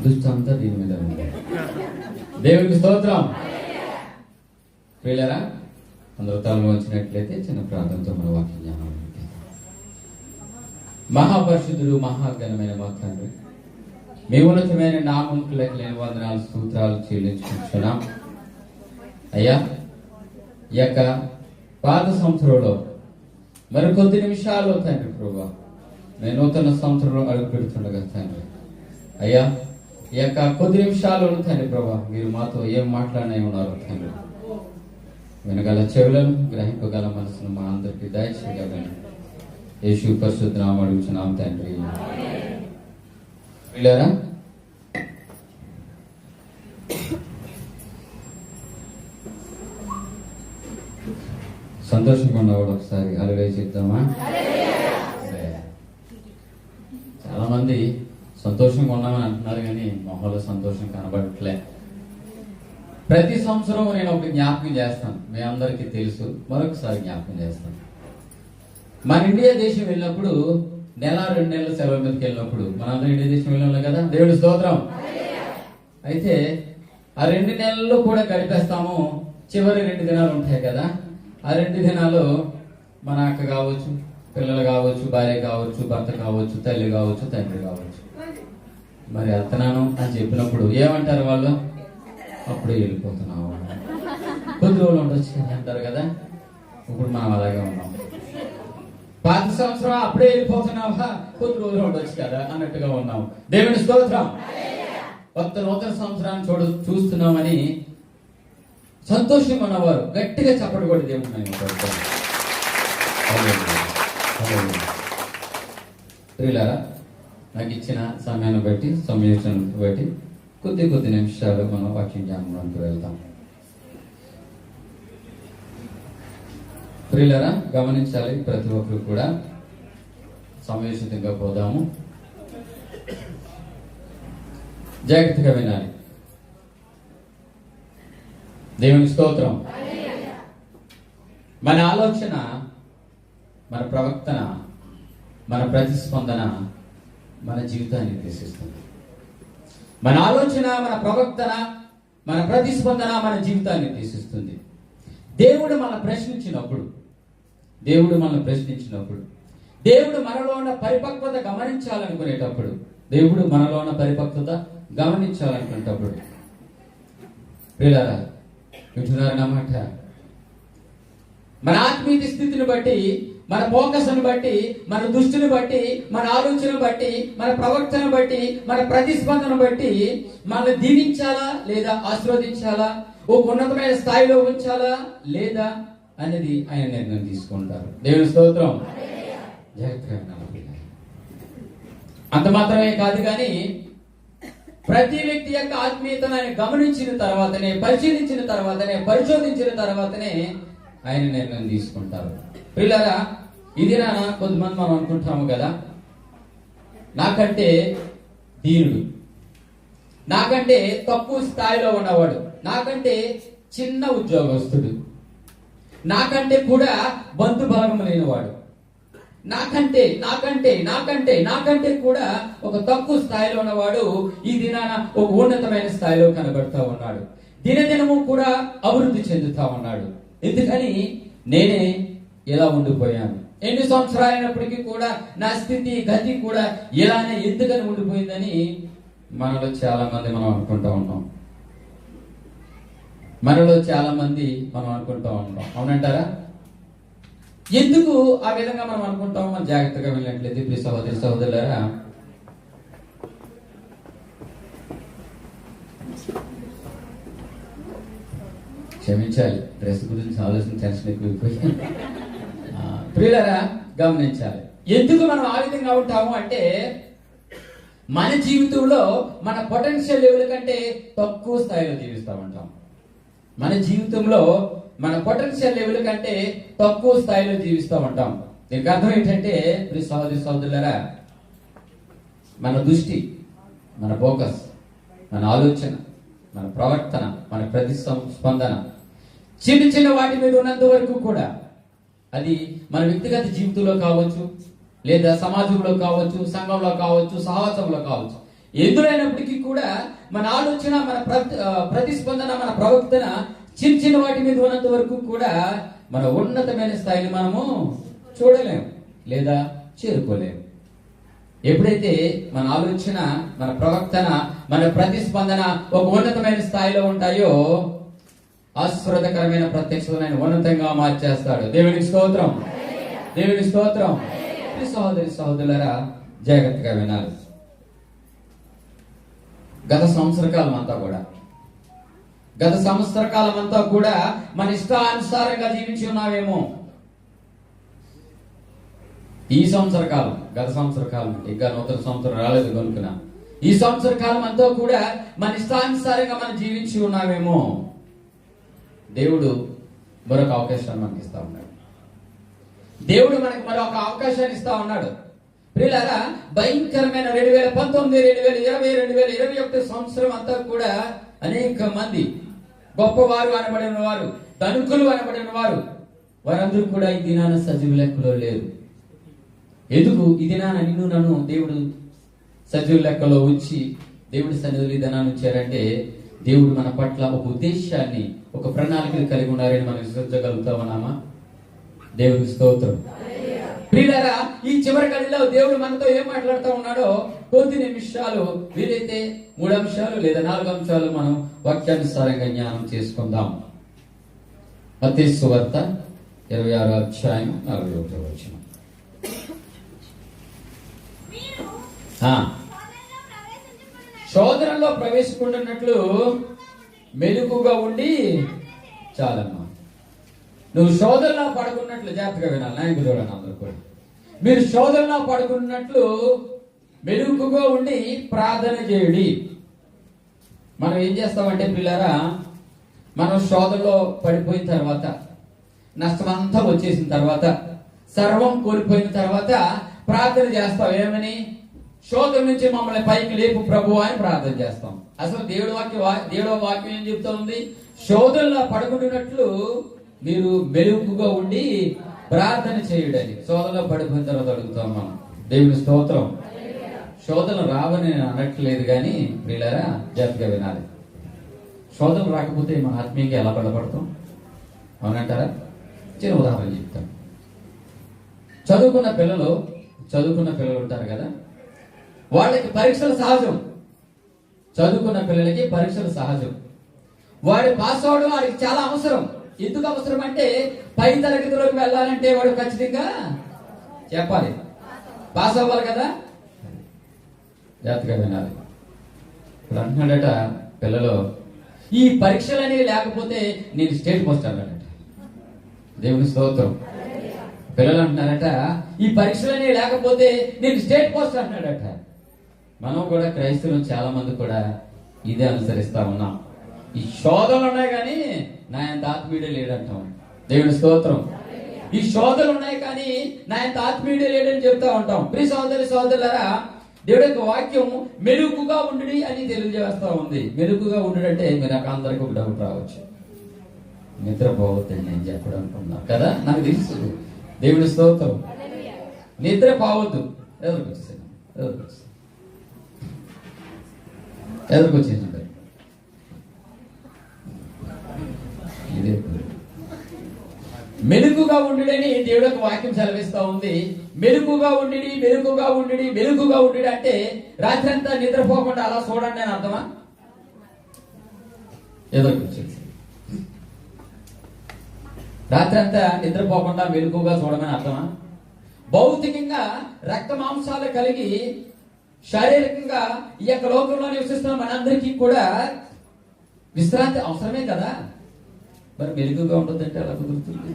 దృష్టి అంతా దీని మీద ఉంది. దేవునికి స్తోత్రం. ప్రియులారా, అందరూ తలలో వచ్చినట్లయితే చిన్న ప్రార్థనతో మన వాక్యం జ్ఞానం. మహాపరిశుద్ధుడు, మహాఘనమైన మా తండ్రి, మీ ఉన్నతమైన నామముకు లెక్కలేని వందనాలు, స్తోత్రాలు చెల్లించుకుంటున్నాం. అయ్యా, ఈ యొక్క పాత సంవత్సరంలో మరికొద్ది నిమిషాల్లో తండ్రి ప్రభువా, నేను నూతన సంవత్సరంలో అడుగు పెడుతుండగా తండ్రి అయ్యా, ఈ యొక్క కొద్ది నిమిషాల్లో తండ్రి ప్రభా మీరు మాతో ఏం మాట్లాడినే ఉన్నారు తండ్రి. వినగల చెవులను, గ్రహింపగల మనసును మా అందరికి దయచేయగలను. యేసు పరిశుద్ధ నామమున అడుగుచున్నాం తండ్రి. ప్రియులారా, సంతోషంగా ఉన్నవాడు ఒకసారి హల్లెలూయా చెప్తామా? చాలా మంది సంతోషంగా ఉన్నామని అంటున్నారు, కానీ మొహంలో సంతోషం కనబడట్లే. ప్రతి సంవత్సరం నేను ఒక జ్ఞాపకం చేస్తాను, మీ అందరికీ తెలుసు. మరొకసారి జ్ఞాపకం చేస్తాను. మన ఇండియా దేశం వెళ్ళినప్పుడు, నెల 2 నెలల సెలవు మీదకి వెళ్ళినప్పుడు, మనందరం ఇండియా దేశం వెళ్ళాం కదా, దేవుడి స్తోత్రం. అయితే ఆ 2 నెలల్లో కూడా గడిపేస్తాము. చివరి 2 దినాలు ఉంటాయి కదా, ఆ 2 దినాలు మన అక్క కావచ్చు, పిల్లలు కావచ్చు, భార్య కావచ్చు, భర్త కావచ్చు, తల్లి కావచ్చు, తండ్రి కావచ్చు. మరి వెళ్తున్నాను అని చెప్పినప్పుడు ఏమంటారు వాళ్ళు? అప్పుడే వెళ్ళిపోతున్నావు, కొద్ది రోజులు ఉండొచ్చు అంటారు కదా. ఇప్పుడు మనం అలాగే ఉన్నాం. పాత సంవత్సరం అప్పుడే వెళ్ళిపోతున్నావా, కొద్ది రోజులు ఉండొచ్చు కదా అన్నట్టుగా ఉన్నాం. దేవుని స్తోత్రం. కొత్త నూతన సంవత్సరాన్ని చూస్తున్నామని సంతోషంగా ఉన్నవారు గట్టిగా చప్పట్లు కొట్టి దేవుని మహిమపడతారు. ప్రియులారా, నాకు ఇచ్చిన సమయాన్ని బట్టి, సమయాన్ని బట్టి కొద్ది నిమిషాలు మనం వాక్యం జ్ఞానంలోకి వెళ్తాం. ప్రియులారా, గమనించాలి, ప్రతి ఒక్కరు కూడా సమయోచితంగా పోదాము, జాగ్రత్తగా వినాలి. దేవుని స్తోత్రం. మన ఆలోచన, మన ప్రవర్తన, మన ప్రతిస్పందన మన జీవితాన్ని నిర్దేశిస్తుంది. మన ఆలోచన, మన ప్రవర్తన, మన ప్రతిస్పందన మన జీవితాన్ని నిర్దేశిస్తుంది. దేవుడు మనల్ని ప్రశ్నించినప్పుడు, దేవుడు మనలో ఉన్న పరిపక్వత గమనించాలనుకునేటప్పుడు, దేవుడు మనలో ఉన్న పరిపక్వత గమనించాలనుకునేటప్పుడు, ప్రియులారా వింటున్నారన్నమాట, మన ఆత్మీయ స్థితిని బట్టి, మన ఫోకస్ని బట్టి, మన దృష్టిని బట్టి, మన ఆలోచన బట్టి, మన ప్రవర్తన బట్టి, మన ప్రతిస్పందన బట్టి మనల్ని దీవించాలా లేదా ఆశీర్వదించాలా, ఒక ఉన్నతమైన స్థాయిలో ఉంచాలా లేదా అనేది ఆయన నిర్ణయం తీసుకుంటారు. దేవుని స్తోత్రం. జాగ్రత్తగా అంత మాత్రమే కాదు, కానీ ప్రతి వ్యక్తి యొక్క ఆత్మీయతను ఆయన గమనించిన తర్వాతనే, పరిశీలించిన తర్వాతనే, పరిశోధించిన తర్వాతనే ఆయన నిర్ణయం తీసుకుంటారు. పిల్లరా, ఇది కొంతమంది మనం అనుకుంటాము కదా, నాకంటే దీనుడు, నాకంటే తక్కువ స్థాయిలో ఉన్నవాడు, నాకంటే చిన్న ఉద్యోగస్తుడు, నాకంటే కూడా బంధు బలగం లేనివాడు, నాకంటే నాకంటే నాకంటే నాకంటే కూడా ఒక తక్కువ స్థాయిలో ఉన్నవాడు ఈ దినాన ఒక ఉన్నతమైన స్థాయిలో కనబడతా ఉన్నాడు. దినదినము కూడా అభివృద్ధి చెందుతా ఉన్నాడు. ఎందుకని నేనే ఇలా ఉండిపోయాను, ఎన్ని సంవత్సరాలు అయినప్పటికీ కూడా నా స్థితి గతి కూడా ఇలానే ఎందుకని ఉండిపోయిందని మనలో చాలా మంది మనం అనుకుంటా ఉన్నాం. అవునంటారా? ఎందుకు ఆ విధంగా మనం అనుకుంటాం? మనం జాగ్రత్తగా వెళ్ళినట్లయితే ఇప్పుడు సహోదరులారా, క్షమించాలి, డ్రెస్ గురించి ఆలోచన టెన్షన్ ఎక్కువైపోయి. ప్రియులారా, గమనించాలి, ఎందుకు మనం ఆ విధంగా ఉంటాము అంటే, మన జీవితంలో మన పొటెన్షియల్ లెవెల్ కంటే తక్కువ స్థాయిలో జీవిస్తూ ఉంటాం. మన జీవితంలో మన పొటెన్షియల్ లెవెల్ కంటే తక్కువ స్థాయిలో జీవిస్తూ ఉంటాం. దీనికి అర్థం ఏంటంటే, సహోదరులారా, మన దృష్టి, మన ఫోకస్, మన ఆలోచన, మన ప్రవర్తన, మన ప్రతిస్పందన చిన్న వాటి మీద ఉన్నంత వరకు కూడా, అది మన వ్యక్తిగత జీవితంలో కావచ్చు, లేదా సమాజంలో కావచ్చు, సంఘంలో కావచ్చు, సహవాసంలో కావచ్చు, ఎదురైనప్పటికీ కూడా మన ఆలోచన, మన ప్రతిస్పందన, మన ప్రవర్తన చిన్న చిన్న వాటి మీద ఉన్నంత వరకు కూడా మన ఉన్నతమైన స్థాయిని మనము చూడలేము లేదా చేరుకోలేము. ఎప్పుడైతే మన ఆలోచన, మన ప్రవర్తన, మన ప్రతిస్పందన ఒక ఉన్నతమైన స్థాయిలో ఉంటాయో ఆశీర్వాదకరమైన ప్రత్యక్షతను ఉన్నతంగా మార్చేస్తాడు. దేవునికి స్తోత్రం, దేవునికి స్తోత్రం. సహోదరి సహోదరులారా, జాగ్రత్తగా వినాలి. గత సంవత్సర కాలం అంతా కూడా మన ఇష్టానుసారంగా జీవించి ఉన్నావేమో. ఈ సంవత్సర కాలం, గత సంవత్సర కాలం ఇంకా నూతన సంవత్సరం రాలేదు కనుక ఈ సంవత్సర కాలం అంతా కూడా మన ఇష్టానుసారంగా మనం జీవించి ఉన్నావేమో. దేవుడు మరొక అవకాశాన్ని మనకి ఇస్తా ఉన్నాడు. దేవుడు మనకు మరొక అవకాశాన్ని ఇస్తా ఉన్నాడు. ప్రియులారా, భయంకరమైన 2019, 2020, 2021 సంవత్సరం అంతా కూడా అనేక మంది గొప్పవారు అనబడిన వారు, ధనికులు అనబడిన వారు, వారందరూ కూడా ఈ దినాన సజీవ లెక్కలో లేరు. ఎందుకు? ఈ దినాన నిన్ను నన్ను దేవుడు సజీవ లెక్కలో ఉంచి దేవుడి సన్నిధిలో ఈ దినాన్ని ఉంచారంటే దేవుడు మన పట్ల ఒక ఉద్దేశాన్ని, ఒక ప్రణాళికలు కలిగి ఉన్నారని మనం విశ్వసించగలుగుతా ఉన్నామా? దేవుడికి స్తోత్రం. ప్రియులారా, ఈ చివరి గడిలో దేవుడు మనతో ఏం మాట్లాడుతూ ఉన్నాడో కొద్ది నిమిషాలు, వీలైతే 3 అంశాలు లేదా 4 అంశాలు మనం వాక్యానుసారంగా జ్ఞానం చేసుకుందాం. మత్తయి సువార్త 26వ అధ్యాయం 41వ వచనం. శోధనలో ప్రవేశించుకున్నట్లు మెలుకుగా ఉండి చాలమ్మా. నువ్వు శోధనలో పడుకున్నట్లు, జాగ్రత్తగా వినాలి నాయకుడు చూడండి అందరూ కూడా, మీరు శోధనలో పడుకున్నట్లు మెలుకుగా ఉండి ప్రార్థన చేయుడి. మనం ఏం చేస్తామంటే పిల్లరా, మనం శోధనలో పడిపోయిన తర్వాత, నష్టమంతా వచ్చేసిన తర్వాత, సర్వం కోల్పోయిన తర్వాత ప్రార్థన చేస్తాం. ఏమని? శోధన నుంచి మమ్మల్ని పైకి లేపు ప్రభు అని ప్రార్థన చేస్తాం. అసలు దేవుడు వాక్యం ఏం చెప్తా ఉంది? శోధనలో పడుకుంటున్నట్లు మీరు మెలుకుగా ఉండి ప్రార్థన చేయుడని. శోధనలో పడిపోయిన తర్వాత అడుగుతాం మనం. దేవుని స్తోత్రం. శోధన రావని అనట్లేదు కానీ ప్రియులారా, జాగ్రత్తగా వినాలి. శోధన రాకపోతే మన ఆత్మీయంగా ఎలా బలపడతాం? అవునంటారా? చిన్న ఉదాహరణ చెప్తాను. చదువుకున్న పిల్లలు ఉంటారు కదా, వాళ్ళకి పరీక్షలు సహజం. చదువుకున్న పిల్లలకి పరీక్షలు సహజం. వాడు పాస్ అవడం వాడికి చాలా అవసరం. ఎందుకు అవసరం అంటే, పై తరగతిలోకి వెళ్ళాలంటే వాడు ఖచ్చితంగా చెప్పాలి, పాస్ అవ్వాలి కదా. జాగ్రత్తగా వినాలి. ఇప్పుడు అంటున్నాడట పిల్లలు, ఈ పరీక్షలు అనేవి లేకపోతే నేను స్టేట్ పోస్ట్ అన్నాడట. దేవుని స్తోత్రం. పిల్లలు అంటున్నారట, ఈ పరీక్షలు అనేవి లేకపోతే నేను స్టేట్ పోస్ట్ అంటున్నాడట. మనం కూడా క్రైస్తవులు చాలా మంది కూడా ఇదే అనుసరిస్తా ఉన్నాం. ఈ శోధనలు ఉన్నాయి కానీ నా ఎంత ఆత్మీయుడే లేడంటాం. దేవుని స్తోత్రం. ఈ శోధనలు ఉన్నాయి కానీ నా ఎంత ఆత్మీయుడే లేడని చెప్తా ఉంటాం. ప్రియ సోదరులారా, దేవుడి యొక్క వాక్యం మెలుకుగా ఉండి అని తెలియజేస్తా ఉంది. మెలుకుగా ఉండంటే మీరు అందరికి ఒక డౌట్ రావచ్చు, నిద్రపోవద్దని నేను చెప్పడం అనుకున్నా కదా. నాకు తెలుసు. దేవుని స్తోత్రం. నిద్ర పోవద్దు. ఎదురుకొచ్చేసి ఇదే మెలుకుగా ఉండిడని దేవుడు ఒక వాక్యం సెలవిస్తా ఉంది. మెలుకుగా ఉండి అంటే రాత్రి అంతా నిద్రపోకుండా అలా చూడండి అని అర్థమా? ఎదురుకొచ్చేసి రాత్రి అంతా నిద్రపోకుండా మెలుకుగా చూడమని అర్థమా? భౌతికంగా రక్త మాంసాలు కలిగి శారీరకంగా ఈ యొక్క లోకంలో నివసిస్తున్న మనందరికీ కూడా విశ్రాంతి అవసరమే కదా. మరి మెలుగుగా ఉండొద్దంటే ఎలా కుదురుతుంది?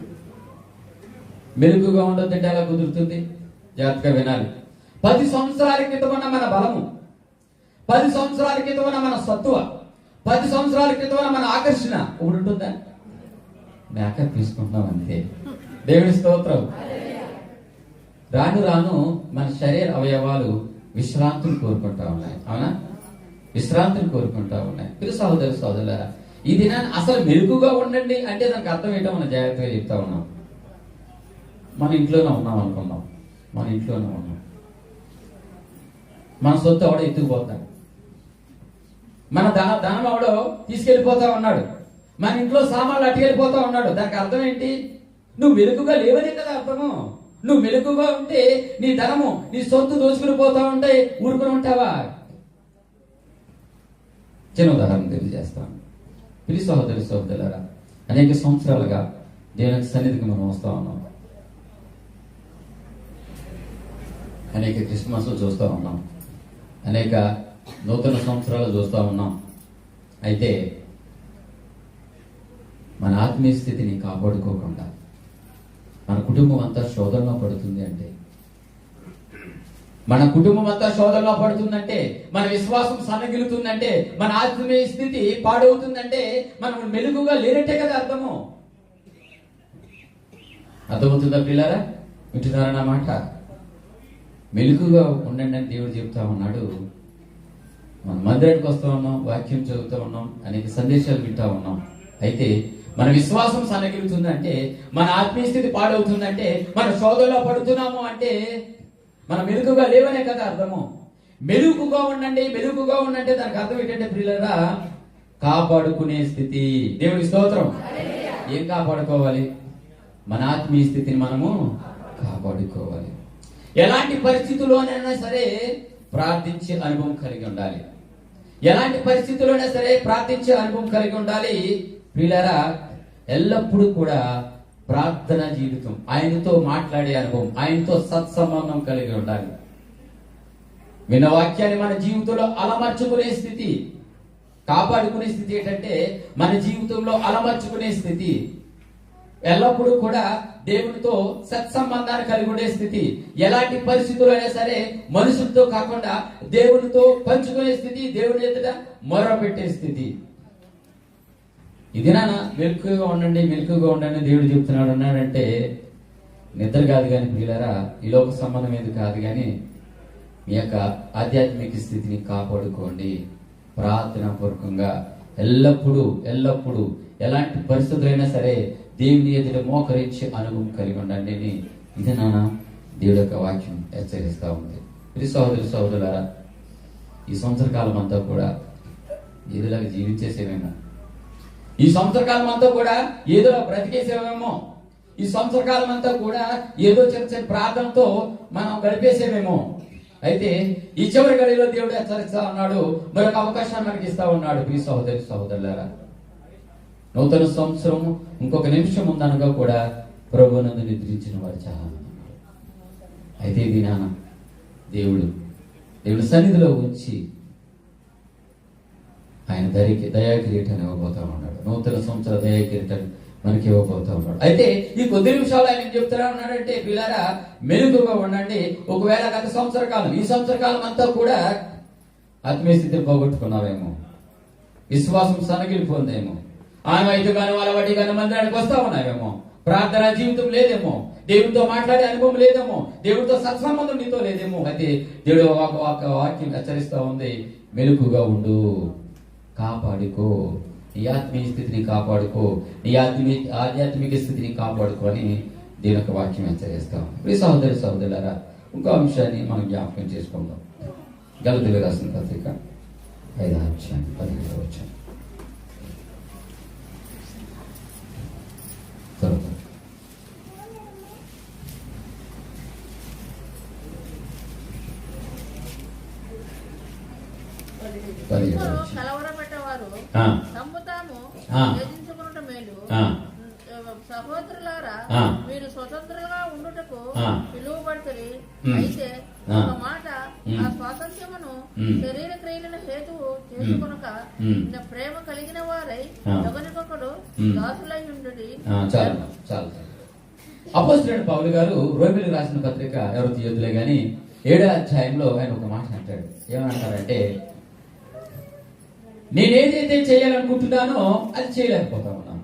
మెలుగుగా ఉండొద్దంటే ఎలా కుదురుతుంది? జాగ్రత్తగా వినాలి. 10 సంవత్సరాల క్రితం ఉన్న మన బలము, 10 సంవత్సరాల క్రితం ఉన్న మన సత్తువ, 10 సంవత్సరాల క్రితం ఉన్న మన ఆకర్షణ ఒకటి ఉంటుందా? మేకప్ తీసుకుంటున్నాం అంతే. దేవుని స్తోత్రం. రాను రాను మన శరీర అవయవాలు విశ్రాంతిని కోరుకుంటా ఉన్నాయి. అవునా? విశ్రాంతిని కోరుకుంటా ఉన్నాయి. ప్రియ సోదరులారా, ఈ దినాన్ని అసలు మెలుగుగా ఉండండి అంటే దానికి అర్థం ఏంటో మనం జాగ్రత్తగా చెప్తా ఉన్నాం. మన ఇంట్లోనే ఉన్నాం అనుకున్నాం, మన ఇంట్లోనే ఉన్నాం. మన సొత్తు ఎవడో ఎత్తుకుపోతాడు. మన ధనం ఎవడో తీసుకెళ్లిపోతా ఉన్నాడు, మన ఇంట్లో సామాన్లు అట్టుకెళ్ళిపోతా ఉన్నాడు. దానికి అర్థం ఏంటి? నువ్వు మెలకుగా లేవనే కదా అర్థము. నువ్వు మెలకుగా ఉంటే నీ ధనము, నీ సొత్తు దోచుకుని పోతా ఉంటే ఊరుకుని ఉంటావా? చిన్న ఉదాహరణ తెలియజేస్తాను. ప్రియ సహోదరి సహోదరులారా, అనేక సంవత్సరాలుగా దేవుని సన్నిధికి మనం వస్తా ఉన్నాం. అనేక క్రిస్మస్లు చూస్తూ ఉన్నాం, అనేక నూతన సంవత్సరాలు చూస్తూ ఉన్నాం. అయితే మన ఆత్మీయ స్థితిని కాపాడుకోకుండా మన కుటుంబం అంతా శోధనలో పడుతుంది అంటే, మన కుటుంబం అంతా శోధనలో పడుతుందంటే, మన విశ్వాసం సన్నగిలుతుందంటే, మన ఆత్మీయ స్థితి పాడవుతుందంటే మనం మెలుగుగా లేనట్టే కదా అర్థము. అర్థమవుతుందా పిల్లారా? వింటున్నారా నా మాట? మెలుగుగా ఉండండి అని దేవుడు చెప్తా ఉన్నాడు. మనం మందిరానికి వస్తూ ఉన్నాం, వాక్యం చదువుతూ ఉన్నాం, అనేక సందేశాలు వింటా ఉన్నాం. అయితే మన విశ్వాసం సన్నగిలుతుందంటే, మన ఆత్మీయ స్థితి పాడవుతుందంటే, మన శోధనలో పడుతున్నాము అంటే మనం మెలుగుగా లేవనే కదా అర్థము. మెలుగుగా ఉండండి, మెలుగుగా ఉండంటే దానికి అర్థం ఏంటంటే ప్రియులారా, కాపాడుకునే స్థితి. దేవుడి స్తోత్రం. ఏం కాపాడుకోవాలి? మన ఆత్మీయ స్థితిని మనము కాపాడుకోవాలి. ఎలాంటి పరిస్థితుల్లోనైనా సరే ప్రార్థించే అనుభవం కలిగి ఉండాలి. ఎలాంటి పరిస్థితుల్లోనైనా సరే ప్రార్థించే అనుభవం కలిగి ఉండాలి. ప్రియులారా, ఎల్లప్పుడూ కూడా ప్రార్థన జీవితం, ఆయనతో మాట్లాడే అనుభవం, ఆయనతో సత్సంబంధం కలిగి ఉండాలి. విన్న వాక్యాన్ని మన జీవితంలో అలమర్చుకునే స్థితి, కాపాడుకునే స్థితి ఏంటంటే మన జీవితంలో అలమర్చుకునే స్థితి. ఎల్లప్పుడూ కూడా దేవునితో సత్సంబంధాన్ని కలిగి ఉండే స్థితి. ఎలాంటి పరిస్థితులు అయినా సరే మనుషులతో కాకుండా దేవునితో పంచుకునే స్థితి, దేవుని ఎదుట మొర పెట్టే స్థితి. ఇది నాన్న మెలకుగా ఉండండి, మెలకుగా ఉండండి దేవుడు చెప్తున్నాడు అన్నాడంటే నిద్ర కాదు కానీ ప్రియులారా, ఈ లోక సంబంధం ఏది కాదు కానీ మీ యొక్క ఆధ్యాత్మిక స్థితిని కాపాడుకోండి. ప్రార్థన పూర్వకంగా ఎల్లప్పుడూ ఎల్లప్పుడూ ఎలాంటి పరిస్థితులైనా సరే దేవుని ఎదుట మోకరించే అనుభవం కలిగి ఉండండి అని ఇది నాన్న దేవుడి యొక్క వాక్యం హెచ్చరిస్తూ ఉంది. ఇది సహోదరి సహోదరులారా, ఈ సంవత్సర కాలం అంతా కూడా ఏదోలాగా జీవించేసేమేమో, ఈ సంవత్సర కాలం అంతా కూడా ఏదోలా బ్రతికేసేమేమో, ఈ సంవత్సర కాలం అంతా కూడా ఏదో చిన్న చిన్న ప్రార్థనతో మనం గడిపేసేమేమో. అయితే ఈ చివరి గడిలో దేవుడు హెచ్చరిస్తా ఉన్నాడు, మరొక అవకాశాన్ని మనకి ఇస్తా ఉన్నాడు. ఈ సహోదరి సహోదరులారా, నూతన సంవత్సరం ఇంకొక నిమిషం ఉందనగా కూడా ప్రభువునందు నిద్రించిన వారు చాలా మంది. అయితే ఇది నాన్న దేవుడు సన్నిధిలో ఉంచి ఆయన దయా కిరీటాన్ని ఇవ్వబోతా ఉన్నాడు. నూతన సంవత్సర దయా కిరీటాన్ని మనకి ఇవ్వబోతా ఉన్నాడు. అయితే ఈ కొద్ది నిమిషాలు ఆయన చెప్తా ఉన్నాడంటే పిల్లరా మెలుగుగా ఉండండి. ఒకవేళ గత సంవత్సర కాలం, ఈ సంవత్సర కాలం అంతా కూడా ఆత్మీయ స్థితిని పోగొట్టుకున్నావేమో, విశ్వాసం సన్నగిలిపోయిందేమో, ఆనవాయితీ కానీ వాళ్ళ వడ్డీ కానీ మందిరానికి వస్తా ఉన్నావేమో, ప్రార్థన జీవితం లేదేమో, దేవుడితో మాట్లాడే అనుభవం లేదేమో, దేవుడితో సత్సంబంధం నీతో లేదేమో. అయితే దేవుడు ఒక వాక్యం హెచ్చరిస్తా ఉంది, మెలుకుగా ఉండు, కాపాడుకో, నీ ఆత్మీయ స్థితిని కాపాడుకో, నీ ఆధ్యాత్మిక స్థితిని కాపాడుకో అని దీని యొక్క వాక్యం హెచ్చరిస్తాం. ఈ సహోదరి సహోదరులారా, ఇంకో అంశాన్ని మనం జ్ఞాపకం చేసుకుందాం. గలతీయులకు రాసిన పత్రిక 5వ అధ్యాయం 15వ వచనం. కలవరపెట్టవారు తమ్ము తాము వేధించుకున్నట మేలు. సహోదరులారా, మీరు స్వతంత్రంగా ఉండుటకు పిలువబడుతుంది. అయితే ఒక మాట, ఆ స్వాతంత్ర్యమును శరీర క్రియలను హేతువు చేసుకొనక ప్రేమ కలిగిన వారై ఒకరికొకడు దాసులై ఉండుడి. అపోస్తలుడైన పౌలు గారు రోమీయులకు రాసిన పత్రిక, ఎవరు తీయొద్దులే గాని 7వ అధ్యాయంలో ఆయన ఒక మాట అంటాడు. ఏమంటారంటే, నేనేదైతే చేయాలనుకుంటున్నానో అది చేయలేకపోతా ఉన్నాను,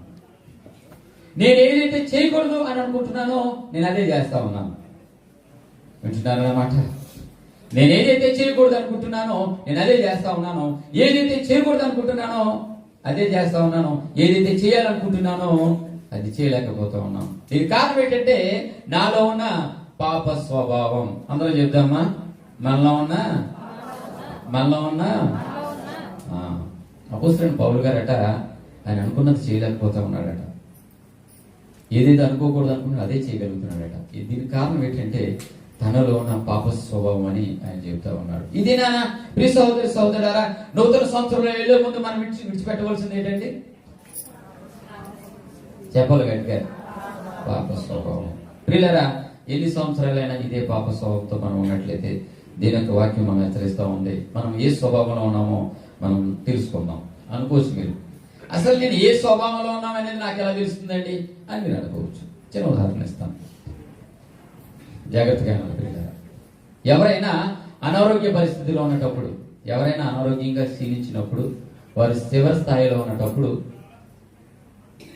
నేనేదైతే చేయకూడదు అని అనుకుంటున్నానో నేను అదే చేస్తా ఉన్నాను. వింటున్నాను అన్నమాట. నేనేదైతే చేయకూడదు అనుకుంటున్నానో నేను అదే చేస్తా ఉన్నాను, ఏదైతే చేయకూడదు అనుకుంటున్నానో అదే చేస్తా ఉన్నాను, ఏదైతే చేయాలనుకుంటున్నానో అది చేయలేకపోతా ఉన్నాను. దీనికి కారణం ఏంటంటే నాలో ఉన్న పాప స్వభావం. అందరూ చెప్దామా, మనలో ఉన్న అపోస్తలుడైన పౌలు గారట ఆయన అనుకున్నది చేయలేకపోతా ఉన్నాడట. ఏదైతే అనుకోకూడదు అనుకున్నా అదే చేయగలుగుతున్నాడట. దీనికి కారణం ఏంటంటే తనలో ఉన్న పాప స్వభావం అని ఆయన చెబుతా ఉన్నాడు. ఇదే నాన్న ప్రియ సహోదరి సహోదరులారా, నూతన సంవత్సరంలో వెళ్ళే ముందు మనం విడిచిపెట్టవలసింది ఏంటండి? చెప్పాలి గట్టిగా, పాప స్వభావం. ప్రియులారా, ఎన్ని సంవత్సరాలైనా ఇదే పాప స్వభావంతో మనం ఉన్నట్లయితే దీని యొక్క వాక్యం మనం హెచ్చరిస్తూ ఉంది. మనం ఏ స్వభావంలో ఉన్నామో మనం తెలుసుకుందాం. అనుకోవచ్చు మీరు, అసలు నేను ఏ స్వభావంలో ఉన్నామనేది నాకు ఎలా తెలుస్తుందండి అని మీరు అనుకోవచ్చు. చిన్న ఉదాహరణ ఇస్తాను, జాగ్రత్తగా వినాలి. ఎవరైనా అనారోగ్య పరిస్థితిలో ఉన్నటప్పుడు, ఎవరైనా అనారోగ్యంగా క్షీణించినప్పుడు, వారు చివరి స్థాయిలో ఉన్నటప్పుడు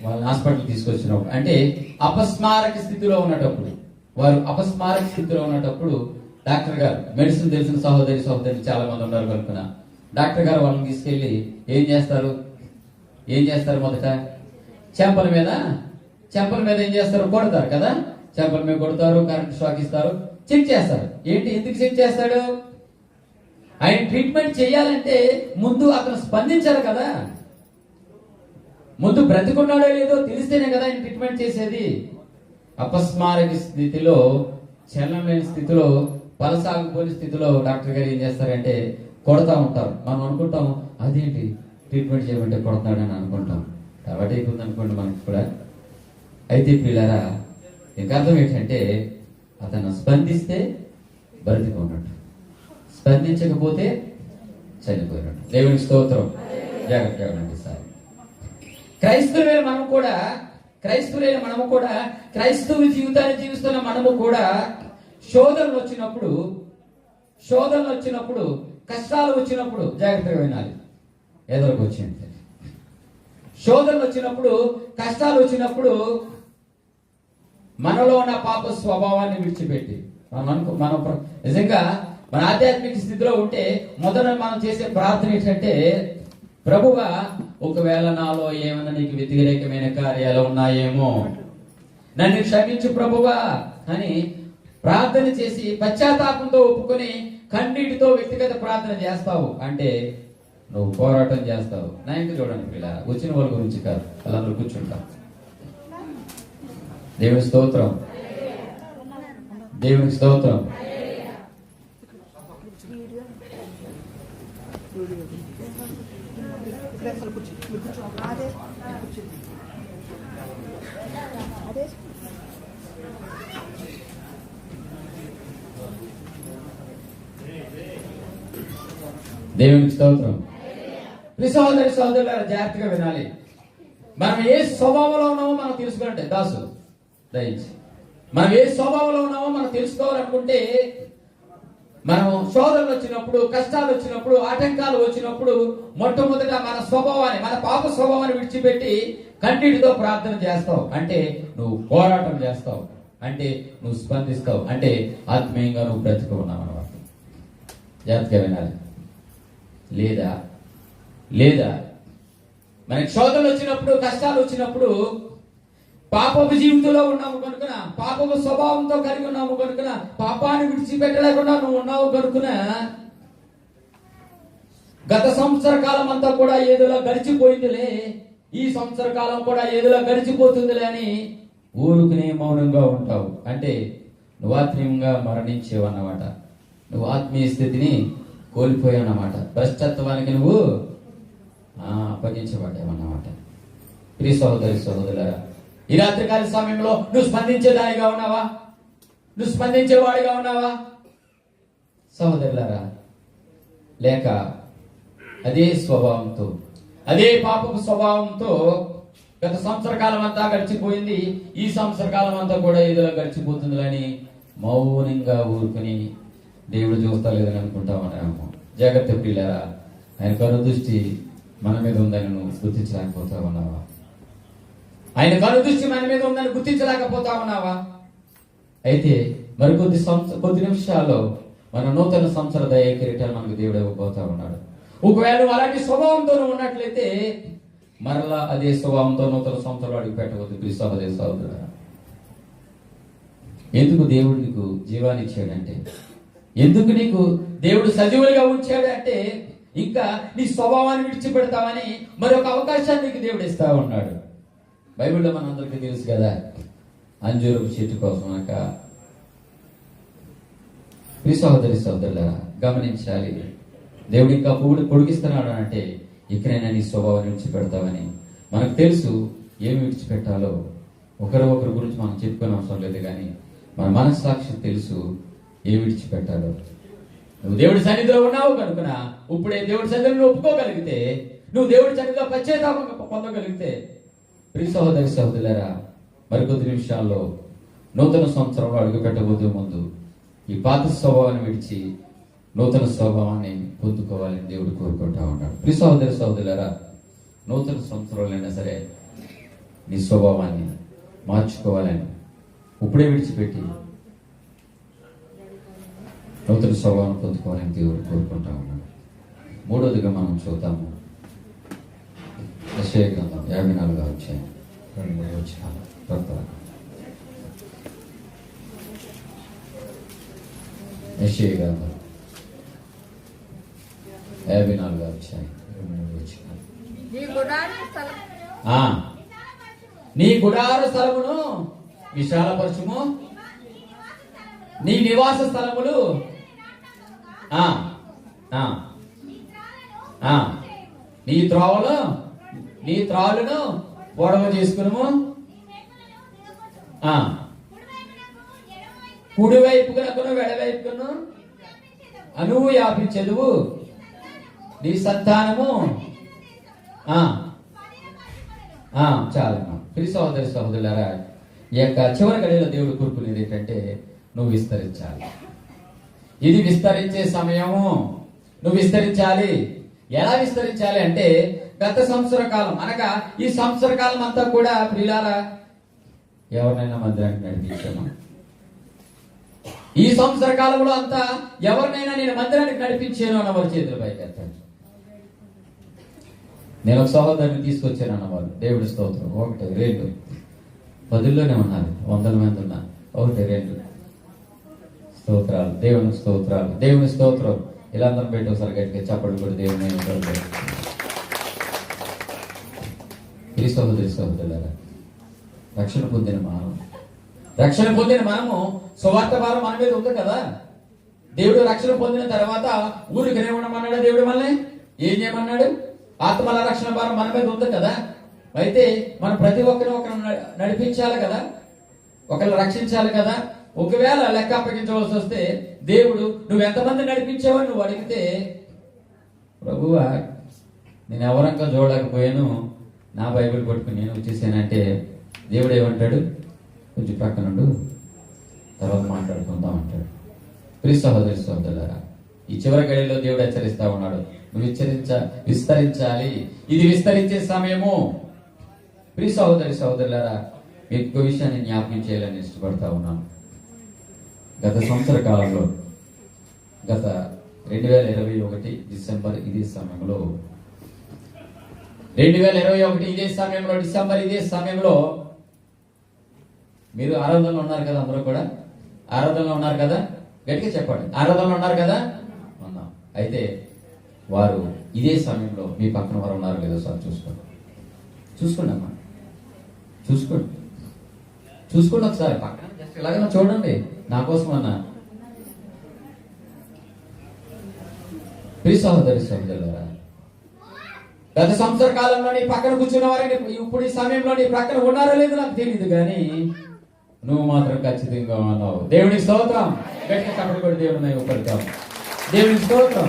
వాళ్ళని హాస్పిటల్ తీసుకొచ్చినప్పుడు, అంటే అపస్మారక స్థితిలో ఉన్నటప్పుడు, వారు అపస్మారక స్థితిలో ఉన్నటప్పుడు డాక్టర్ గారు, మెడిసిన్ తెలిసిన సహోదరి చాలా మంది ఉన్నారు కనుక డాక్టర్ గారు వాళ్ళని తీసుకెళ్లి ఏం చేస్తారు? మొదట చెంపల మీద ఏం చేస్తారు? కొడతారు కదా. చెంపల మీద కొడతారు, కరెంట్ షాక్ ఇస్తారు, చెక్ చేస్తారు. ఎందుకు చెక్ చేస్తాడు? ఆయన ట్రీట్మెంట్ చేయాలంటే ముందు అతను స్పందించాలి కదా. ముందు బ్రతికున్నాడో లేదో తెలిస్తేనే కదా ఆయన ట్రీట్మెంట్ చేసేది. అపస్మారక స్థితిలో, చలనమైన స్థితిలో, పలసాగుపోయిన స్థితిలో డాక్టర్ గారు ఏం చేస్తారంటే కొడతా ఉంటారు. మనం అనుకుంటాం అదేంటి ట్రీట్మెంట్ చేయమంటే కొడతాడని అనుకుంటాం. కాబట్టి అయిపోతుంది అనుకోండి మనకి కూడా. అయితే పిల్లరా, ఇంకా అర్థం ఏంటంటే అతను స్పందిస్తే బ్రతికున్నట్టు, స్పందించకపోతే చనిపోయినట్టు. దేవునికి స్తోత్రం. జాగ్రత్తగా ఉండండి సార్. క్రైస్తవులైన మనము కూడా క్రైస్తవ జీవితాన్ని జీవిస్తున్న మనము కూడా శోధనలు వచ్చినప్పుడు, కష్టాలు వచ్చినప్పుడు జాగ్రత్తగా వినాలి. ఎదురుకు వచ్చింది శోధనలు వచ్చినప్పుడు, కష్టాలు వచ్చినప్పుడు మనలో ఉన్న పాప స్వభావాన్ని విడిచిపెట్టి మనం నిజంగా మన ఆధ్యాత్మిక స్థితిలో ఉంటే మొదట మనం చేసే ప్రార్థన ఏంటంటే, ప్రభువా ఒకవేళ నాలో ఏమైనా నీకు వ్యతిరేకమైన కార్యాలు ఉన్నాయేమో నన్ను క్షమించు ప్రభువా అని ప్రార్థన చేసి పశ్చాత్తాపంతో ఒప్పుకొని కన్నీటితో వ్యక్తిగత ప్రార్థన చేస్తావు అంటే నువ్వు పోరాటం చేస్తావు. నా ఇంటి చూడండి పిల్ల, వచ్చిన వాళ్ళ గురించి కాదు, వాళ్ళందరూ కూర్చుంటాం. దేవుని స్తోత్రం. దేవునికి స్తోత్రం. సహోదరులారా, జాగ్రత్తగా వినాలి. మనం ఏ స్వభావంలో ఉన్నామో మనం తెలుసుకోవాలంటే, దాసు దయించి మనం ఏ స్వభావంలో ఉన్నామో మనం తెలుసుకోవాలనుకుంటే, మనం శోధనలు వచ్చినప్పుడు, కష్టాలు వచ్చినప్పుడు, ఆటంకాలు వచ్చినప్పుడు మొట్టమొదట మన పాప స్వభావాన్ని విడిచిపెట్టి కన్నీటితో ప్రార్థన చేస్తావు అంటే నువ్వు పోరాటం చేస్తావు, అంటే నువ్వు స్పందిస్తావు, అంటే ఆత్మీయంగా నువ్వు బ్రతికి ఉన్నావు అన్నమాట. జాగ్రత్తగా వినాలి. లేదా మనకి శోధనలు వచ్చినప్పుడు, కష్టాలు వచ్చినప్పుడు పాపపు జీవితంలో ఉన్నాము కనుక, పాపపు స్వభావంతో కలిగి ఉన్నాము కనుక, పాపాన్ని విడిచిపెట్టలేకుండా నువ్వు ఉన్నావు కనుక, గత సంవత్సర కాలం అంతా కూడా ఏదోలా గడిచిపోయిందిలే, ఈ సంవత్సర కాలం కూడా ఏదోలా గడిచిపోతుందిలే అని ఊరుకునే మౌనంగా ఉంటావు. అంటే నువ్వు ఆత్మీయంగా మరణించేవన్నమాట. నువ్వు ఆత్మీయ స్థితిని కోల్పోయావన్నమాట. భ్రష్టత్వానికి నువ్వు అప్పగించబడ్డావన్నమాట. ప్రియ సహోదరులారా, ఈ రాత్రికాల సమయంలో నువ్వు స్పందించేదానిగా ఉన్నావా? నువ్వు స్పందించేవాడిగా ఉన్నావా సహోదరులారా? లేక అదే స్వభావంతో, అదే పాపపు స్వభావంతో గత సంవత్సర కాలం అంతా గడిచిపోయింది, ఈ సంవత్సర కాలం అంతా కూడా ఏదో గడిచిపోతుందని మౌనంగా ఊరుకుని దేవుడు చూస్తా లేదని అనుకుంటామన్నాము. జాగ్రత్త ప్రియులారా, ఆయన కనుదృష్టి మన మీద ఉందని నువ్వు గుర్తించలేకపోతా ఉన్నావా? ఆయన కనుదృష్టి మన మీద ఉందని గుర్తించలేకపోతా ఉన్నావా? అయితే మరి కొద్ది నిమిషాల్లో మన నూతన సంవత్సర దయ కిరీటాలు మనకు దేవుడు ఇవ్వబోతా ఉన్నాడు. ఒకవేళ నువ్వు అలాంటి స్వభావంతో ఉన్నట్లయితే మరలా అదే స్వభావంతో నూతన సంవత్సరాలు అడిగి పెట్టవద్దు. ప్రియ సహోదరులారా, ఎందుకు దేవుడు నీకు జీవాన్ని ఇచ్చాడంటే, ఎందుకు నీకు దేవుడు సజీవులుగా ఉంచాడు అంటే, ఇంకా నీ స్వభావాన్ని విడిచిపెడతావని మరొక అవకాశాన్ని నీకు దేవుడు ఇస్తా ఉన్నాడు. బైబిల్లో మనందరికీ తెలుసు కదా, అంజూరపు చెట్టు కోసం ఈ సహోదరి సహోదరులారా గమనించాలి. దేవుడు ఇంకా పొడిగిస్తున్నాడు అంటే ఇక్కడైనా నీ స్వభావాన్ని విడిచిపెడతావని. మనకు తెలుసు ఏమి విడిచిపెట్టాలో. ఒకరి గురించి మనం చెప్పుకునే అవసరం లేదు, కానీ మన మనస్సాక్షి తెలుసు ఏమి విడిచిపెట్టాలో. నువ్వు దేవుడి సన్నిధిలో ఉన్నావు కనుక ఇప్పుడే దేవుడి సన్నిధిలో ఒప్పుకోగలిగితే, నువ్వు దేవుడి సన్నిధిలో పశ్చాత్తాపం పొందగలిగితే, ప్రియ సహోదరి సహోదరులారా, మరికొద్ది నిమిషాల్లో నూతన సంవత్సరంలో అడుగు పెట్టబోతే ముందు ఈ పాత స్వభావాన్ని విడిచి నూతన స్వభావాన్ని పొందుకోవాలని దేవుడు కోరుకుంటా ఉన్నాడు. ప్రియ సహోదరి సహోదరులారా, నూతన సంవత్సరంలో సరే నీ స్వభావాన్ని మార్చుకోవాలని ఇప్పుడే విడిచిపెట్టి నూతన స్వభావం పొందుకోవాలని దేవుడు కోరుకుంటా ఉన్నాడు. మూడోదిగా మనం చూద్దాము యెషయా గ్రంథం 54వ అధ్యాయం 2-3 వచనాలు. యెషయా గ్రంథం 54వ అధ్యాయం 2-3 వచనాలు. నీ గుడార స్థలమును విశాలపరచుము, నీ నివాస స్థలములు నీ త్రాళ్ళను పొడవ చేసుకును, కుడివైపుకునకును వెడవైపుకును అనువు వ్యాపించెదువు, నీ సంతానము చాలమ్మా. ప్రియ సహోదరి సహోదరులారా, ఈ యొక్క చివరి గడిలో దేవుడు కోరుకునేది ఏంటంటే నువ్వు విస్తరించాలి. ఇది విస్తరించే సమయము. నువ్వు విస్తరించాలి. ఎలా విస్తరించాలి అంటే గత సంవత్సర కాలం అనగా ఈ సంవత్సర కాలం అంతా కూడా ప్రియులారా ఎవరినైనా మందిరానికి నడిపించామా? ఈ సంవత్సర కాలంలో అంతా ఎవరినైనా నేను మందిరానికి నడిపించాను అన్నవారు చేతులు పైకి ఎత్తాను. నేను ఒక సహోదరుని తీసుకొచ్చాను అన్నవారు. దేవుడి స్తోత్రం. 1 2 10లోనే ఉన్నారు, 100 మంది ఉన్నారు. 1 2 స్తోత్రాలు, దేవుని స్తోత్రాలు, దేవుని స్తోత్రం. ఇలా అందరం పెట్టి ఒకసారి గట్టిగా చప్పట్లు కూడా దేవుని ప్రియ సహోదరి సహోదరులారా, రక్షణ పొందిన మనము సువార్త భారం మన మీద ఉంది కదా. దేవుడు రక్షణ పొందిన తర్వాత ఊరికనే ఉండమన్నాడు. దేవుడు మనల్ని ఏం చేయమన్నాడు? ఆత్మల రక్షణ భారం మన మీద ఉంది కదా. అయితే మనం ప్రతి ఒక్కరిని ఒకరు నడిపించాలి కదా, ఒకరిని రక్షించాలి కదా. ఒకవేళ లెక్క అప్పగించవలసి వస్తే దేవుడు నువ్వు ఎంతమంది నడిపించావని నువ్వు అడిగితే, ప్రభువా నేను ఎవరంగా చూడలేకపోయాను, నా బైబిల్ పట్టుకుని నేను వచ్చేసానంటే దేవుడు ఏమంటాడు? కొంచెం ప్రక్కనుండు, తర్వాత మాట్లాడుకుందాం అంటాడు. ప్రియ సహోదరి సహోదరులారా, ఈ చివరి గడిలో దేవుడు హెచ్చరిస్తా ఉన్నాడు, నువ్వు విస్తరించాలి. ఇది విస్తరించే సమయము. ప్రియ సహోదరి సహోదరులారా, మీకు విషయాన్ని జ్ఞాపకం చేయాలని ఇష్టపడతా ఉన్నాను. గత సంవత్సర కాలంలో, గత 2021 డిసెంబర్ ఇదే సమయంలో, 2021 ఇదే సమయంలో డిసెంబర్ ఇదే సమయంలో మీరు ఆరాధనలో ఉన్నారు కదా. అందరూ కూడా ఆరాధనలో ఉన్నారు కదా. గట్టిగా చెప్పండి, ఆరాధనలో ఉన్నారు కదా. ఉన్నాం. అయితే వారు ఇదే సమయంలో మీ పక్కన వారు ఉన్నారు లేదో సార్ చూసుకోండి అమ్మా, చూసుకోండి ఒకసారి పక్కన జస్ట్ ఇలాగైనా చూడండి నా కోసం అన్న. ప్రియ సహోదరి సహోదరులారా, గత సంవత్సర కాలంలో నీ పక్కన కూర్చున్న వారిని ఇప్పుడు ఈ సమయంలో నీ పక్కన ఉన్నారో లేదో నాకు తెలియదు, కానీ నువ్వు మాత్రం ఖచ్చితంగా ఉన్నావు. దేవునికి స్తోత్రం. గట్టిగా కబడి కూడా దేవుని ఉపరితాం. దేవునికి స్తోత్రం.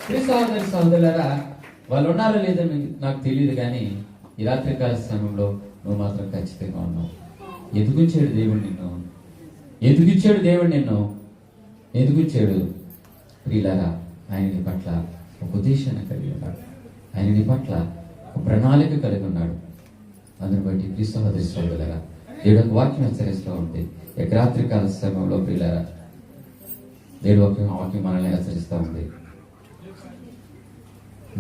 ప్రియ సహోదరి సహోదరులారా, వాళ్ళు ఉన్నారో లేదో నాకు తెలియదు, కానీ ఈ రాత్రికాల సమయంలో నువ్వు మాత్రం ఖచ్చితంగా ఉన్నావు. ఎదుగుచ్చాడు దేవుడు నిన్ను, ఎదుగుచ్చాడు దేవుడు నిన్ను, ఎదుగుచ్చాడు. ప్రియులారా, ఆయన నీ పట్ల ఒక ఉద్దేశాన్ని కలిగి ఉన్నాడు, ఆయన నీ పట్ల ఒక ప్రణాళిక కలిగి ఉన్నాడు. అందుని బట్టి ప్రియ సహోదరి సహోదరులారా, దేవుడు ఒక వాక్యం హెచ్చరిస్తూ ఉంది. ఇక రాత్రికాల సమయంలో ప్రియులారా, దేవుడు ఒక వాక్యం మనల్ని హెచ్చరిస్తూ ఉంది.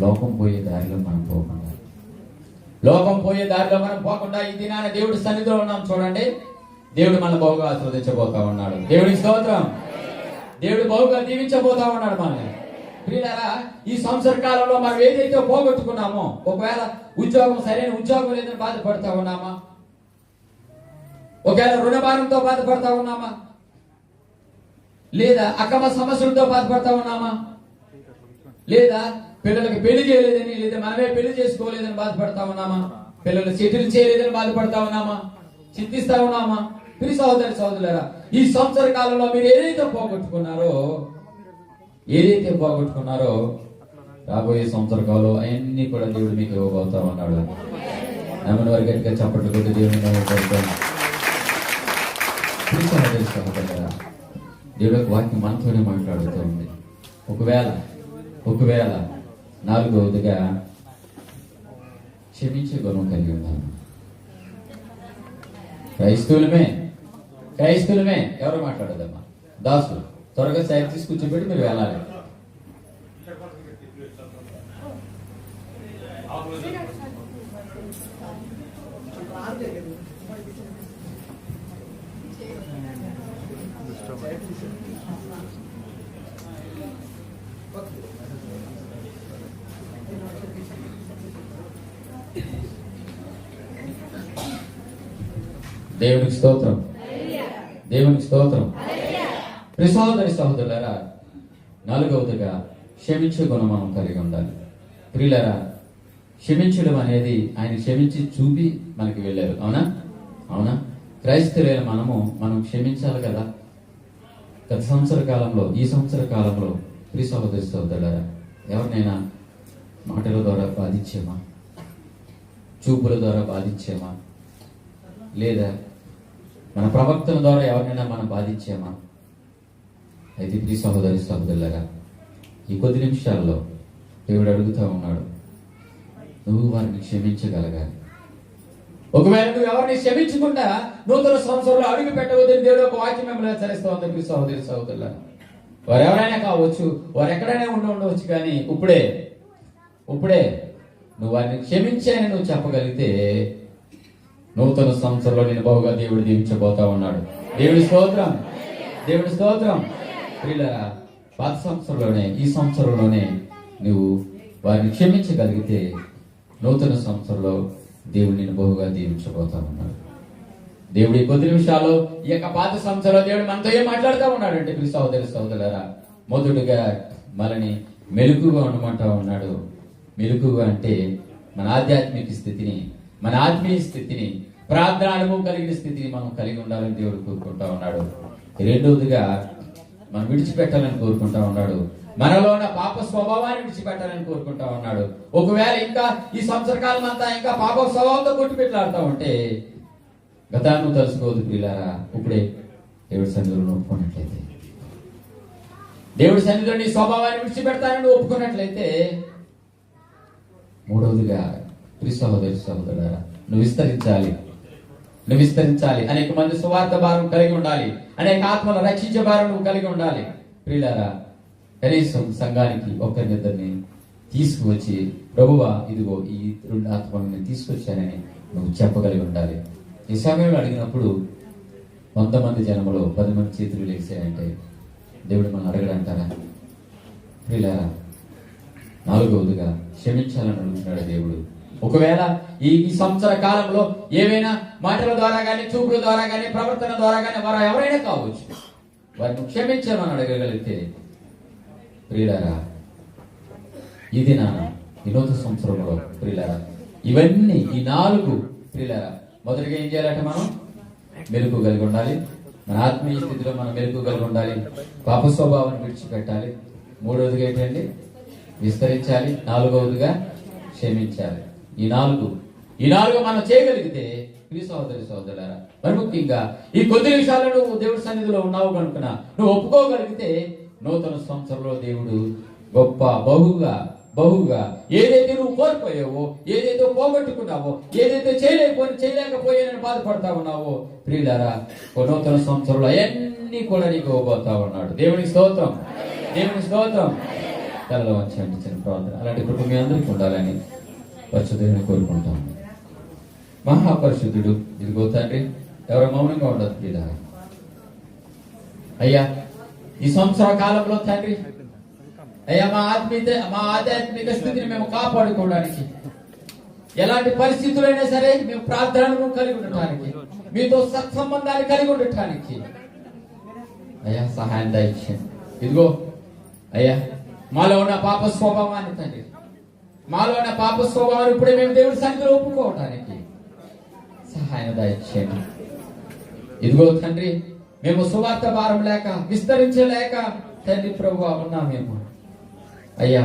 లోకం పోయే దారిలో మనం పోకుండా ఈ దినాన దేవుడి సన్నిధిలో ఉన్నాం. చూడండి, దేవుడు మన బహుగా ఆశీర్వదించబోతా ఉన్నాడు. దేవుడికి స్తోత్రం. దేవుడు బహుగా దీవించబోతా ఉన్నాడు మనల్ని. ప్రియులారా, ఈ సంవత్సర కాలంలో మనం ఏదైతే పోగొట్టుకున్నామో, ఒకవేళ ఉద్యోగం సరైన ఉద్యోగం లేదని బాధపడతా ఉన్నామా, ఒకవేళ రుణభారంతో బాధపడతా ఉన్నామా, లేదా అక్రమ సమస్యలతో బాధపడతా ఉన్నామా, లేదా పిల్లలకి పెళ్లి చేయలేదని, లేదా మనమే పెళ్లి చేసుకోలేదని బాధపడతా ఉన్నామా, పిల్లలు సెటిల్ చేయలేదని బాధపడతా ఉన్నామా, చింతిస్తా ఉన్నామా? ప్రియ సహోదరి సహోదరులారా, ఈ సంవత్సర కాలంలో మీరు ఏదైతే పోగొట్టుకున్నారో రాబోయే సంవత్సర కాలంలో అవన్నీ కూడా దేవుడు మీకు ఇవ్వబోతా ఉన్నాడు. నమ్మని వారి గట్టిగా చప్పట్లు కొట్టి దేవుని నమ్మకం. ప్రియ సహోదరి సహోదరులారా, దేవుడు యొక్క వాక్యం మనతోనే మాట్లాడుతూ ఉంది. ఒకవేళ నాలుగవదిగా క్షమించే గుణం కలిగి ఉన్నాను. క్రైస్తవులమే ఎవరు మాట్లాడదమ్మా? దాసు త్వరగా సైడ్ తీసుకొచ్చిపెట్టి మీరు వెళ్ళాలి. దేవునికి స్తోత్రం. ప్రియ సహోదరి సహోదరులారా, నాలుగవదిగా క్షమించే గుణం మనం కలిగి ఉండాలి. ప్రియులారా, క్షమించడం అనేది ఆయన క్షమించి చూపి మనకి వెళ్ళారు. అవునా? క్రైస్తవులైన మనం క్షమించాలి కదా. గత సంవత్సర కాలంలో, ఈ సంవత్సర కాలంలో ప్రియ సహోదరి సహోదరులారా, ఎవరినైనా మాటల ద్వారా బాధించామా, చూపుల ద్వారా బాధించామా, లేదా మన ప్రవక్తల ద్వారా ఎవరినైనా మనం బాధించామా? అయితే ప్రియ సహోదరి సహోదరులారా, ఈ కొద్ది నిమిషాల్లో దేవుడు అడుగుతా ఉన్నాడు, నువ్వు వారిని క్షమించగలగాలి. ఒకవేళ నువ్వు ఎవరిని క్షమించకుండా నూతన సంవత్సరంలో అడుగు పెట్టవద్దని దేవుడు ఒక వాక్యం మిమ్మల్ని హెచ్చరిస్తూ ఉంది. ప్రియ సహోదరి సహోదరులారా, వారు ఎవరైనా కావచ్చు, వారు ఎక్కడైనా ఉండవచ్చు, కానీ ఇప్పుడే నువ్వు వారిని క్షమించాయని నువ్వు చెప్పగలిగితే నూతన సంవత్సరంలో నేను బహుగా దేవుడు దీవించబోతా ఉన్నాడు. దేవుడి స్తోత్రం. ప్రియులారా, పాత సంవత్సరంలోనే, ఈ సంవత్సరంలోనే నువ్వు వారిని క్షమించగలిగితే నూతన సంవత్సరంలో దేవుడు నేను బహుగా దీవించబోతా ఉన్నాడు. దేవుడి కొద్ది నిమిషాలు ఈ యొక్క పాత సంవత్సరంలో దేవుడు మనతో ఏం మాట్లాడుతూ ఉన్నాడు అంటే, ప్రియ సహోదరి సహోదరులారా, మొదటిగా మనని మెలకుగా ఉండమంటా ఉన్నాడు. మెలకుగా అంటే మన ఆధ్యాత్మిక స్థితిని, మన ఆత్మీయ స్థితిని, ప్రార్థన అనుభవం కలిగిన స్థితిని మనం కలిగి ఉండాలని దేవుడు కోరుకుంటా ఉన్నాడు. రెండవదిగా మనం విడిచిపెట్టాలని కోరుకుంటా ఉన్నాడు. మనలో ఉన్న పాప స్వభావాన్ని విడిచిపెట్టాలని కోరుకుంటా ఉన్నాడు. ఒకవేళ ఇంకా ఈ సంవత్సర కాలం అంతా ఇంకా పాప స్వభావంతో కొట్టిపెట్లాడుతూ ఉంటే గతాన్ని తలుసుకోవద్దు ప్రియులారా. ఇప్పుడే దేవుడి సన్నిధిలో ఒప్పుకున్నట్లయితే, దేవుడి సన్నిధిలో నీ స్వభావాన్ని విడిచిపెడతానని ఒప్పుకున్నట్లయితే, మూడవదిగా ప్రియ సహోదరి సహోదరులారా, నువ్వు విస్తరించాలి. అనేక మంది సువార్త భారం కలిగి ఉండాలి. అనేక ఆత్మలు రక్షించే భారం నువ్వు కలిగి ఉండాలి. ప్రియులారా, కనీసం సంఘానికి ఒకరినిద్దరిని తీసుకువచ్చి, ప్రభువా ఇదిగో ఈ 2 ఆత్మలను నేను తీసుకొచ్చానని నువ్వు చెప్పగలిగి ఉండాలి. ఈ సమయంలో అడిగినప్పుడు 100 మంది జనములో 10 మంది చేతులు లేచాయంటే దేవుడు మనం అడగడంటారా? ప్రియులారా, నాలుగవదిగా క్షమించాలని అడుగుతున్నాడు దేవుడు. ఒకవేళ ఈ సంవత్సర కాలంలో ఏవైనా మాటల ద్వారా కానీ, చూపుల ద్వారా కానీ, ప్రవర్తన ద్వారా కానీ వారు ఎవరైనా కావచ్చు, వారిని క్షమించమని అడగగలిగితే ప్రియులారా, ఇది ఈ నూతన సంవత్సరంలో ప్రియులారా, ఇవన్నీ ఈ 4 ప్రియులారా, మొదటిగా ఏం చేయాలంటే మనం మెలకు కలిగి ఉండాలి. మన ఆత్మీయ స్థితిలో మనం మెలకు కలిగి ఉండాలి. పాప స్వభావాన్ని విడిచిపెట్టాలి. మూడవదిగా ఏంటండి? విస్తరించాలి. నాలుగవదిగా క్షమించాలి. ఈ నాలుగు మనం చేయగలిగితే ప్రియ సహోదరి సహోదరులారా, మరి ముఖ్యంగా ఈ కొద్ది నిమిషాల్లో నువ్వు దేవుడి సన్నిధిలో ఉన్నావు కనుక నువ్వు ఒప్పుకోగలిగితే నూతన సంవత్సరంలో దేవుడు గొప్ప బహుగా ఏదైతే నువ్వు కోల్పోయావో, ఏదైతే పోగొట్టుకున్నావో, ఏదైతే చేయలేకపోయానని బాధపడతా ఉన్నావో ప్రియులారా, నూతన సంవత్సరంలో అన్ని కూడా నీకు ఇవ్వబోతా ఉన్నాడు. దేవునికి స్తోత్రం. తలలో వంచండి చిన్న ప్రార్థన. అలాంటి కృప మీ అందరికీ ఉండాలని పరిశుద్ధుని కోరుకుంటాం. మహాపరిశుద్ధుడు ఇదిగో తండ్రి, ఎవరు మౌనంగా ఉండదు ప్రియులారా. అయ్యా, ఈ సంవత్సర కాలంలో తండ్రి అయ్యా మా ఆధ్యాత్మిక స్థితిని మేము కాపాడుకోవడానికి, ఎలాంటి పరిస్థితులైనా సరే మేము ప్రార్థనను కలిగి ఉండటానికి, మీతో సత్సంబంధాన్ని కలిగి ఉండటానికి అయ్యా సహాయం దయచేయండి. ఇదిగో అయ్యా మాలో ఉన్న పాప స్వభావాన్ని తండ్రి, మాలో ఉన్న పాప స్వభావాన్ని ఇప్పుడే మేము దేవుడి సన్నిధిలో ఒప్పుకోవటానికి సహాయం దయచేయండి. ఇదిగో తండ్రి మేము సువార్త భారం లేక విస్తరించలేక తండ్రి ప్రభువా ఉన్నాం మేము. అయ్యా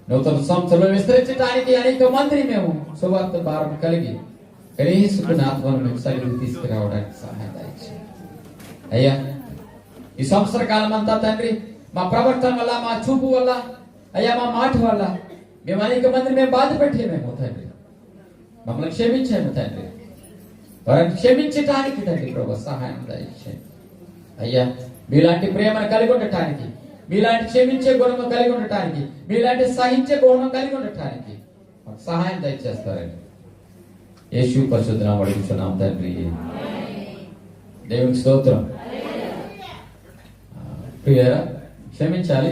నూతన సంవత్సరంలో విస్తరించడానికి అనేక మందిని మేము సువార్త భారం కలిగి కలిసుకున్న ఆత్మను మేము సరిగ్గా తీసుకురావడానికి సహాయం దయచేయండి. అయ్యా ఈ సంవత్సర కాలం అంతా తండ్రి మా ప్రవర్తన వల్ల, మా చూపు వల్ల, అయ్యా మా మాట వల్ల మేము అనేక మందిని మేము బాధ పెట్టేమేమో తండ్రి, మమ్మల్ని క్షమించాము తండ్రి. వారిని క్షమించటానికి తండ్రి ప్రభు సహాయం దయచేయండి. అయ్యా మీలాంటి ప్రేమను కలిగి ఉండటానికి, మీలాంటి క్షమించే గుణము కలిగి ఉండటానికి, మీలాంటి సహించే గుణం కలిగి ఉండటానికి మాకు సహాయం దయచేస్తారండి. యేసు పరిశుద్ధ నామములో అడుగుచున్నాం తండ్రి. దేవునికి స్తోత్రం. ప్రియులారా క్షమించాలి.